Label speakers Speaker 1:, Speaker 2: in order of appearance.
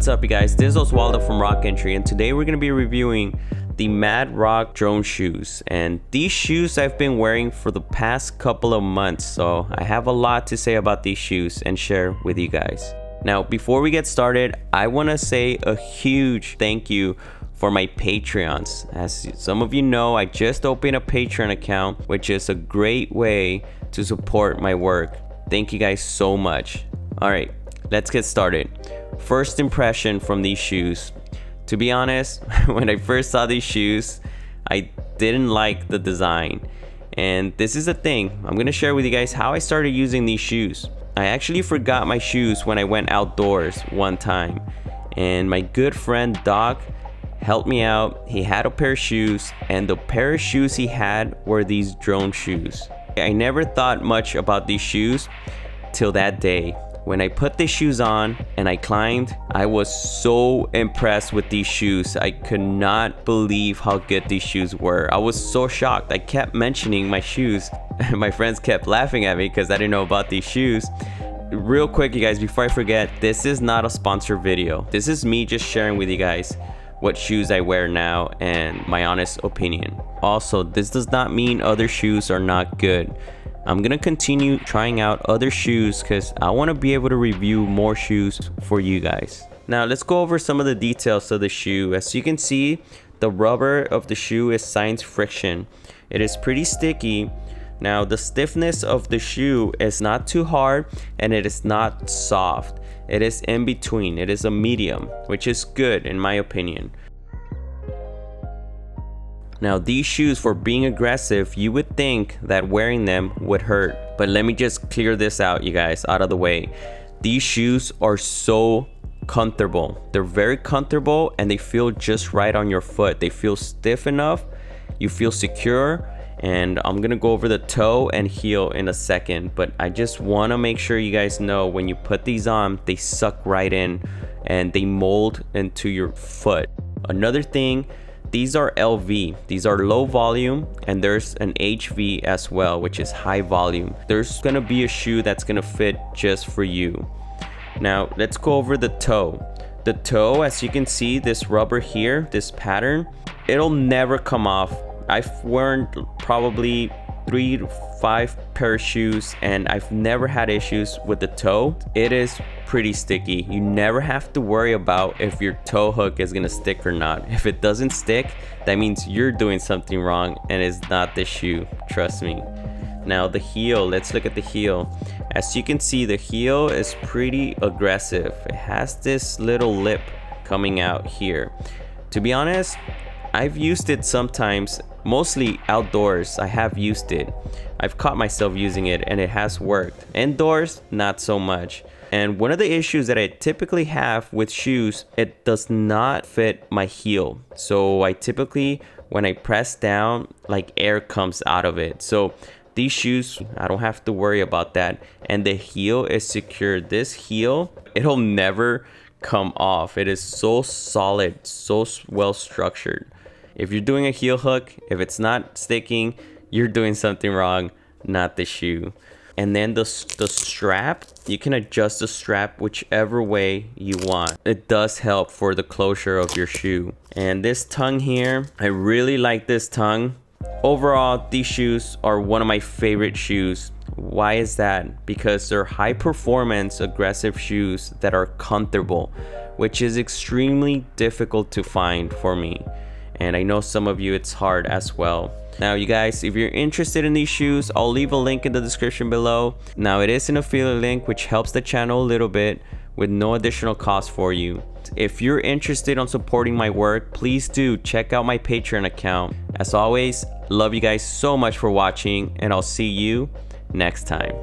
Speaker 1: What's up, you guys? This is Oswaldo from Rockentry, and today we're going to be reviewing the MADROCK Drone shoes. And these shoes I've been wearing for the past couple of months, so I have a lot to say about these shoes and share with you guys. Now, before we get started, I want to say a huge thank you for my Patreons. As some of you know, I just opened a Patreon account, which is a great way to support my work. Thank you guys so much. All right, let's get started. First impression from these shoes. To be honest, when I first saw these shoes, I didn't like the design. And this is the thing. I'm going to share with you guys how I started using these shoes. I actually forgot my shoes when I went outdoors one time. And my good friend Doc helped me out. He had a pair of shoes, and the pair of shoes he had were these drone shoes. I never thought much about these shoes till that day. When I put these shoes on and I climbed, I was so impressed with these shoes. I could not believe how good these shoes were. I was so shocked. I kept mentioning my shoes. My friends kept laughing at me because I didn't know about these shoes. Real quick, you guys, before I forget, this is not a sponsored video. This is me just sharing with you guys what shoes I wear now and my honest opinion. Also, this does not mean other shoes are not good. I'm gonna continue trying out other shoes because I want to be able to review more shoes for you guys. Now let's go over some of the details of the shoe. As you can see, the rubber of the shoe is science friction. It is pretty sticky. Now the stiffness of the shoe is not too hard and it is not soft. It is in between. It is a medium, which is good in my opinion. Now these shoes, for being aggressive, you would think that wearing them would hurt. But let me just clear this out, you guys, out of the way. These shoes are so comfortable. They're very comfortable and they feel just right on your foot. They feel stiff enough, you feel secure. And I'm gonna go over the toe and heel in a second. But I just wanna make sure you guys know when you put these on, they suck right in and they mold into your foot. Another thing, these are LV. These are low volume, and there's an HV as well, which is high volume. There's gonna be a shoe that's gonna fit just for you. Now let's go over the toe. The toe, as you can see, this rubber here, this pattern, it'll never come off. I've worn probably 3 to 5 pair of shoes and I've never had issues with the toe. It is pretty sticky. You never have to worry about if your toe hook is gonna stick or not. If it doesn't stick, that means you're doing something wrong and it's not the shoe, trust me. Now the heel, let's look at the heel. As you can see, the heel is pretty aggressive. It has this little lip coming out here. To be honest, I've used it sometimes, mostly outdoors. I have used it. I've caught myself using it and it has worked. Indoors, not so much. And one of the issues that I typically have with shoes, it does not fit my heel. So I typically, when I press down, like air comes out of it. So these shoes, I don't have to worry about that. And the heel is secure. This heel, it'll never come off. It is so solid, so well structured. If you're doing a heel hook, if it's not sticking, you're doing something wrong, not the shoe. And then the strap, you can adjust the strap whichever way you want. It does help for the closure of your shoe. And this tongue here, I really like this tongue. Overall, these shoes are one of my favorite shoes. Why is that? Because they're high performance, aggressive shoes that are comfortable, which is extremely difficult to find for me. And I know some of you it's hard as well. Now you guys, if you're interested in these shoes, I'll leave a link in the description below. Now it is an affiliate link which helps the channel a little bit with no additional cost for you. If you're interested in supporting my work, please do check out my Patreon account. As always, love you guys so much for watching and I'll see you next time.